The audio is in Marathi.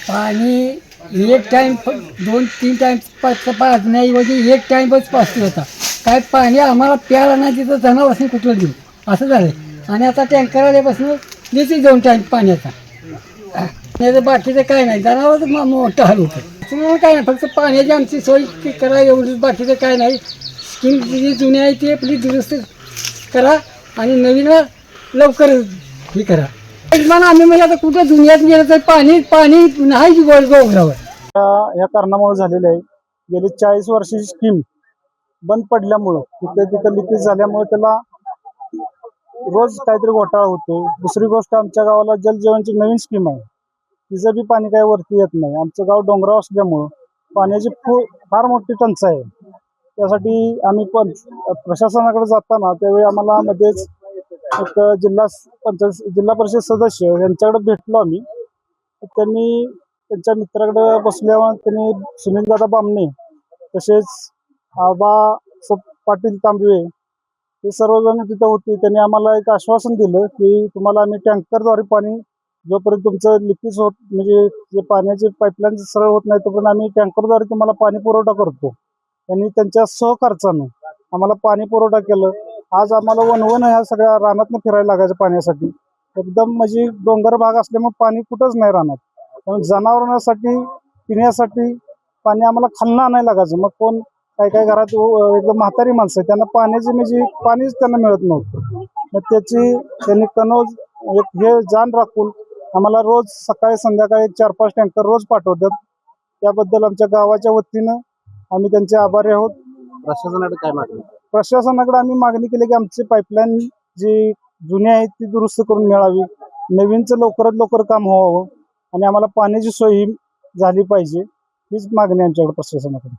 पाणी एक टाईम 2-3 टाईम पाजण्याऐवजी एक टाईमच पाजतो होता. काय पाणी आम्हाला प्यायला नाही तिथं जनावरांनी कुठलं देऊ असं झालं. आणि आता टँकर आल्यापासून देते 2 टाईम पाण्याचा. नाही तर बाकीचं काय नाही, जनावरच मोठं हाल होतं. त्याच्यामुळे काय नाही, फक्त पाण्याची आमची सोय करा एवढीच, बाकीचं काय नाही. स्कीम जी जुनी आहे ती आपली दुरुस्त करा आणि नवीन लवकर हे करा. आम्ही म्हणजे आता कुठं दुनियात गेलं तर पाणी पाणी नाही गोगरावर. या कारणामुळे झालेले आहे. गेली 40 वर्षाची स्कीम बंद पडल्यामुळं तिथं लिकेज झाल्यामुळे त्याला रोज काहीतरी घोटाळा होतो. दुसरी गोष्ट, आमच्या गावाला जलजीवनची नवीन स्कीम आहे, तिचं बी पाणी काही वरती येत नाही. आमचं गाव डोंगराव असल्यामुळं पाण्याची फार मोठी टंचाई आहे. त्यासाठी आम्ही पण प्रशासनाकडे जाताना त्यावेळी आम्हाला मध्येच एक जिल्हा परिषद सदस्य यांच्याकडे भेटलो आम्ही. त्यांनी त्यांच्या मित्राकडे बसल्यावर त्यांनी सुनीलदादा बामणे तसेच आबा पाटील तांबवे हे सर्वजण तिथं होते. त्यांनी आम्हाला एक आश्वासन दिलं की तुम्हाला आम्ही टँकरद्वारे पाणी, जोपर्यंत तुमचं लिकेज होत म्हणजे जे पाण्याचे पाईपलाईन सरळ होत नाही तोपर्यंत आम्ही टँकरद्वारे तुम्हाला पाणी पुरवठा करतो. त्यांनी त्यांच्या सहखर्चानं आम्हाला पाणी पुरवठा केलं. आज आम्हाला वनवन ह्या सगळ्या रानातनं फिरायला लागायचं पाण्यासाठी. एकदम म्हणजे डोंगर भाग असल्यामुळे पाणी कुठंच नाही रानात. पण जनावरांसाठी पिण्यासाठी पाणी आम्हाला खालनं आणायला लागायचं. मग कोण काही घरात एकदम म्हातारी माणसं आहे, त्यांना पाण्याची म्हणजे पाणीच त्यांना मिळत नव्हतं. मग त्यांनी हे जाण राखून आम्हाला रोज सकाळी संध्याकाळी 4-5 टँकर रोज पाठवतात. त्याबद्दल आमच्या गावाच्या वतीनं आम्ही त्यांचे आभारी आहोत. प्रशासनाकडे काय मागणी? प्रशासनाकडे आम्ही मागणी केली की आमची पाईपलाईन जी जुनी आहे ती दुरुस्त करून मिळावी, नवीनचं लवकरात लवकर काम व्हावं आणि आम्हाला पाण्याची सोय झाली पाहिजे. हीच मागणी आमच्याकडे प्रशासनाकडे.